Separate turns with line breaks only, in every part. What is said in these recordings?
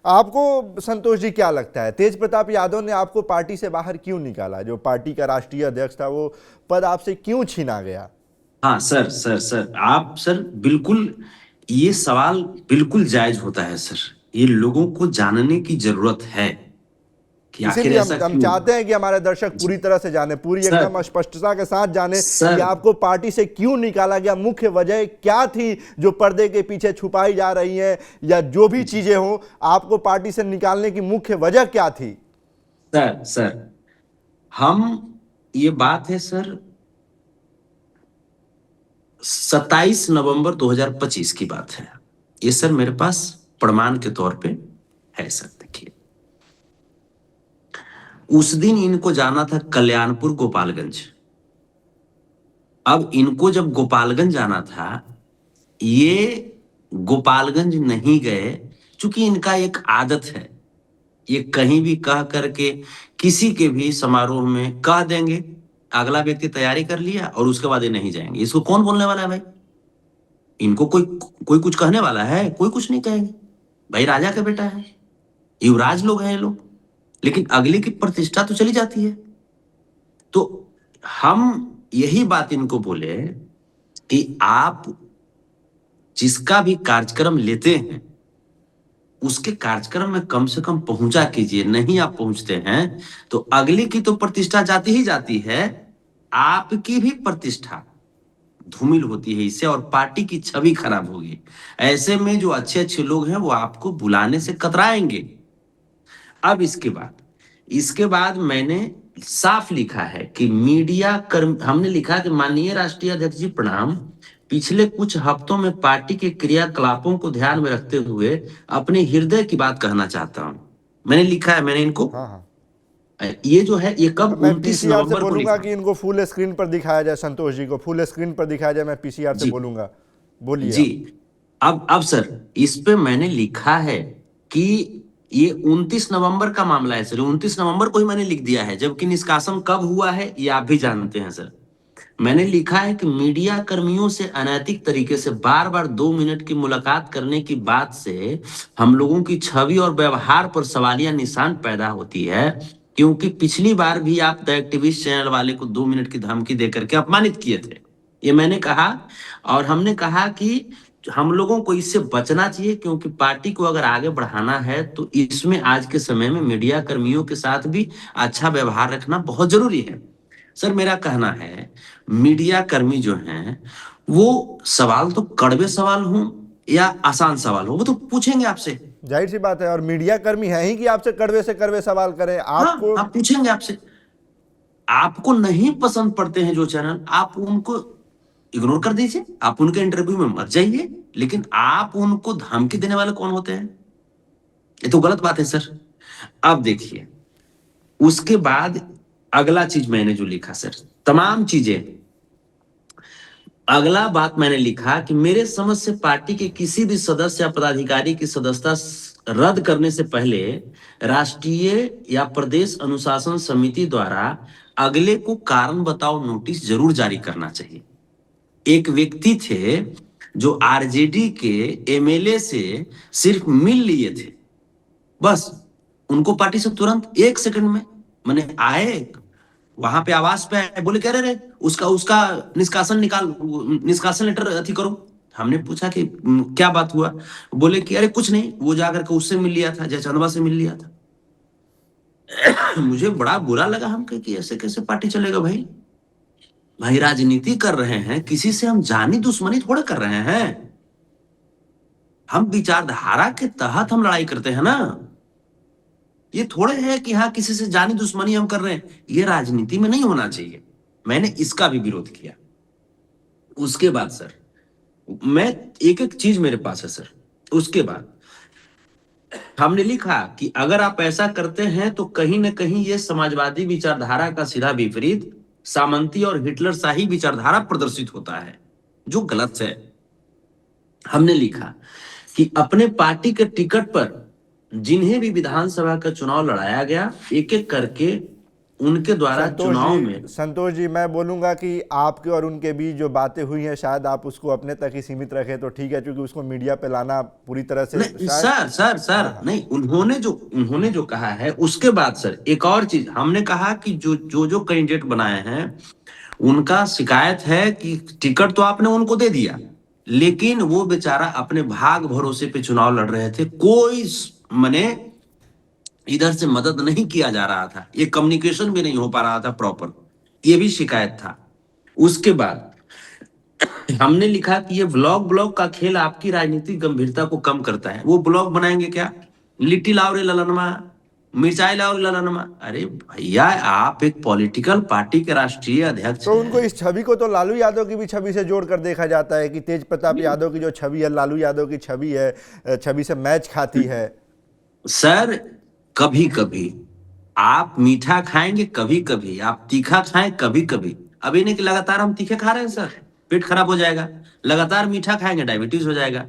आपको संतोष जी क्या लगता है, तेज प्रताप यादव ने आपको पार्टी से बाहर क्यों निकाला? जो पार्टी का राष्ट्रीय अध्यक्ष था वो पद आपसे क्यों छीना गया?
हाँ सर, आप सर बिल्कुल, ये सवाल बिल्कुल जायज होता है सर। ये लोगों को जानने की जरूरत है कि आखिर
इसीलिए हम
ऐसा
हम
क्यों।
चाहते हैं कि हमारे दर्शक
जी,
पूरी तरह से जाने, पूरी
सर
एकदम स्पष्टता के साथ जाने कि
सर
आपको पार्टी से क्यों निकाला गया, मुख्य वजह क्या थी जो पर्दे के पीछे छुपाई जा रही है, या जो भी चीजें हों, आपको पार्टी से निकालने की मुख्य वजह क्या थी?
सर हम, ये बात है सर 27 नवंबर 2025 की बात है। ये सर मेरे पास प्रमाण के तौर पे है सर। देखिए, उस दिन इनको जाना था कल्याणपुर गोपालगंज। अब इनको जब गोपालगंज जाना था, ये गोपालगंज नहीं गए, क्योंकि इनका एक आदत है, ये कहीं भी कह करके किसी के भी समारोह में कह देंगे, अगला व्यक्ति तैयारी कर लिया और उसके बाद ये नहीं जाएंगे। इसको कौन बोलने वाला है भाई? इनको कोई कोई कुछ कहने वाला है? कोई कुछ नहीं कहेंगे। भाई राजा का बेटा है, युवराज लोग हैं ये लोग, लेकिन अगले की प्रतिष्ठा तो चली जाती है। तो हम यही बात इनको बोले कि आप जिसका भी कार्यक्रम लेते हैं उसके कार्यक्रम में कम से कम पहुंचा कीजिए। नहीं आप पहुंचते हैं तो अगले की तो प्रतिष्ठा जाती ही जाती है, आपकी भी प्रतिष्ठा धूमिल होती है इससे, और पार्टी की छवि खराब होगी। ऐसे में जो अच्छे अच्छे लोग हैं वो आपको बुलाने से कतराएंगे। अब इसके बाद मैंने साफ लिखा है कि मीडिया कर्म, हमने लिखा कि माननीय राष्ट्रीय अध्यक्ष जी प्रणाम, पिछले कुछ हफ्तों में पार्टी के क्रियाकलापों को ध्यान में रखते हुए अपने हृदय की बात कहना चाहता हूं। मैंने लिखा है, मैंने इनको,
हाँ हाँ।
ये जो है ये कब,
अब मैं
29
पीसीआर से
नवंबर को
बोलूंगा
लिखा।
कि इनको फुल स्क्रीन पर दिखाया जाए, संतोष जी को फुल स्क्रीन पर दिखाया जाए, मैं पीसीआर से
जी
बोलूंगा। बोलिए
जी।
आप।
अब सर इस पे मैंने लिखा है कि ये 29 नवंबर का मामला है सर, 29 नवंबर को ही मैंने लिख दिया है, जबकि निष्कासन कब हुआ है ये आप भी जानते हैं सर। मैंने लिखा है कि मीडिया कर्मियों से अनैतिक तरीके से बार बार 2 मिनट की मुलाकात करने की बात से हम लोगों की छवि और व्यवहार पर सवालिया निशान पैदा होती है, क्योंकि पिछली बार भी आप द एक्टिविस्ट चैनल वाले को 2 मिनट की धमकी देकर के अपमानित किए थे, ये मैंने कहा। और हमने कहा कि हम लोगों को इससे बचना चाहिए, क्योंकि पार्टी को अगर आगे बढ़ाना है तो इसमें आज के समय में मीडिया कर्मियों के साथ भी अच्छा व्यवहार रखना बहुत जरूरी है। सर मेरा कहना है, मीडिया कर्मी जो हैं वो सवाल तो कड़वे सवाल हों या आसान सवाल हो वो तो पूछेंगे आपसे।
जाहिर सी बात है, और मीडिया कर्मी है ही कि आपसे कड़वे से कड़वे सवाल करें
हाँ,
आपको।
आप पूछेंगे आपसे। आपको नहीं पसंद पड़ते हैं जो चैनल, आप उनको इग्नोर कर दीजिए, आप उनके इंटरव्यू में मत जाइए, लेकिन आप उनको धमकी देने वाले कौन होते हैं? ये तो गलत बात है सर। अब देखिए, उसके बाद अगला चीज मैंने जो लिखा सर, तमाम चीजें, अगला बात मैंने लिखा कि मेरे समझ से पार्टी के किसी भी सदस्य या पदाधिकारी की सदस्यता रद्द करने से पहले राष्ट्रीय या प्रदेश अनुशासन समिति द्वारा अगले को कारण बताओ नोटिस जरूर जारी करना चाहिए। एक व्यक्ति थे जो आरजेडी के एमएलए से सिर्फ मिल लिए थे, बस उनको पार्टी से तुरंत 1 सेकंड में मैंने आए, वहां पे आवास पे आए, बोले कह रहे उसका उसका निष्कासन निकाल, निष्कासन लेटर अथी करो। हमने पूछा कि क्या बात हुआ? बोले कि अरे कुछ नहीं, वो जाकर के उससे मिल लिया था, जयचंदवा से मिल लिया था। मुझे बड़ा बुरा लगा, हम कहे कि ऐसे कैसे पार्टी चलेगा भाई? भाई राजनीति कर रहे हैं, किसी से हम जानी दुश्मनी थोड़ा कर रहे हैं, हम विचारधारा के तहत हम लड़ाई करते हैं ना। ये थोड़े है कि हाँ किसी से जानी दुश्मनी हम कर रहे हैं, ये राजनीति में नहीं होना चाहिए। मैंने इसका भी विरोध किया। उसके बाद सर, मैं एक एक चीज मेरे पास है सर। उसके बाद हमने लिखा कि अगर आप ऐसा करते हैं तो कहीं ना कहीं ये समाजवादी विचारधारा का सीधा विपरीत सामंती और हिटलर शाही विचारधारा प्रदर्शित होता है, जो गलत है। हमने लिखा कि अपने पार्टी के टिकट पर जिन्हें भी विधानसभा का चुनाव लड़ाया गया, एक एक करके उनके द्वारा चुनाव में।
संतोष जी, मैं बोलूंगा कि आपके और उनके बीच जो बातें हुई हैं शायद आप उसको अपने तक ही सीमित रखें तो ठीक है, क्योंकि उसको मीडिया पे लाना पूरी तरह से
नहीं
शायद।
सर नहीं, उन्होंने जो कहा है उसके बाद सर एक और चीज हमने कहा कि जो कैंडिडेट बनाए हैं उनका शिकायत है कि टिकट तो आपने उनको दे दिया, लेकिन वो बेचारा अपने भाग भरोसे पे चुनाव लड़ रहे थे, कोई मने इधर से मदद नहीं किया जा रहा था, ये कम्युनिकेशन भी नहीं हो पा रहा था प्रॉपर, ये भी शिकायत था। उसके बाद हमने लिखा कि ये ब्लॉग का खेल आपकी राजनीतिक गंभीरता को कम करता है। वो ब्लॉग बनाएंगे क्या, लिट्टी लाओ रे ललनमा, मिर्चाई लाओ रे ललनमा। अरे भैया, आप एक पॉलिटिकल पार्टी के राष्ट्रीय अध्यक्ष
तो उनको
हैं।
इस छवि को तो लालू यादव की भी छवि से जोड़कर देखा जाता है कि तेज प्रताप यादव की जो छवि है लालू यादव की छवि है, छवि से मैच खाती है।
सर कभी कभी आप मीठा खाएंगे, कभी कभी आप तीखा खाएं, कभी कभी। अब ये नहीं कि लगातार हम तीखे खा रहे हैं सर, पेट खराब हो जाएगा, लगातार मीठा खाएंगे डायबिटीज हो जाएगा,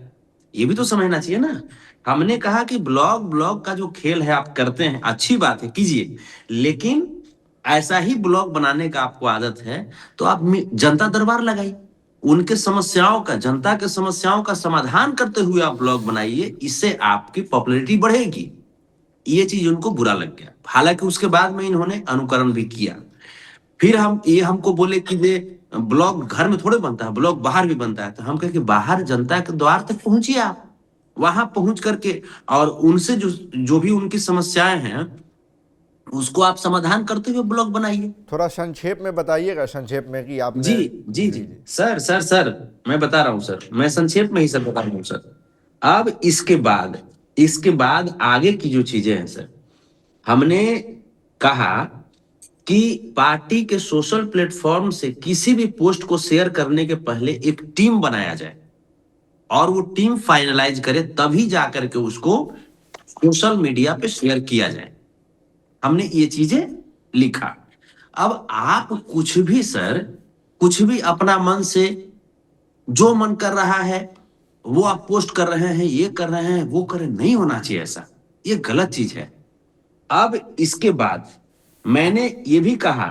ये भी तो समझना चाहिए ना। हमने कहा कि ब्लॉग का जो खेल है आप करते हैं, अच्छी बात है, कीजिए, लेकिन ऐसा ही ब्लॉग बनाने का आपको आदत है तो आप जनता दरबार लगाइए, उनके समस्याओं का, जनता के समस्याओं का समाधान करते हुए आप ब्लॉग बनाइए, इससे आपकी पॉपुलैरिटी बढ़ेगी। ये चीज उनको बुरा लग गया, हालांकि उसके बाद में इन्होंने अनुकरण भी किया। फिर हमको बोले कि ये ब्लॉग घर में थोड़े बनता है, ब्लॉग बाहर भी बनता है। तो हम कहे कि बाहर जनता के द्वार तक पहुंचिए, आप वहां पहुंच करके और उनसे जो भी उनकी समस्याएं हैं उसको आप समाधान करते हुए ब्लॉग बनाइए।
थोड़ा संक्षेप में बताइएगा, संक्षेप में कि आपने।
जी जी जी सर मैं बता रहा हूं सर, मैं संक्षेप में ही सर बता रहा हूं सर। अब इसके बाद आगे की जो चीजें हैं सर, हमने कहा कि पार्टी के सोशल प्लेटफॉर्म से किसी भी पोस्ट को शेयर करने के पहले एक टीम बनाया जाए और वो टीम फाइनलाइज करे, तभी जाकर के उसको सोशल मीडिया पे शेयर किया जाए। हमने ये चीजें लिखा। अब आप कुछ भी सर, कुछ भी अपना मन से जो मन कर रहा है वो आप पोस्ट कर रहे हैं, ये कर रहे हैं, वो कर रहे हैं, नहीं होना चाहिए ऐसा, ये गलत चीज है। अब इसके बाद मैंने ये भी कहा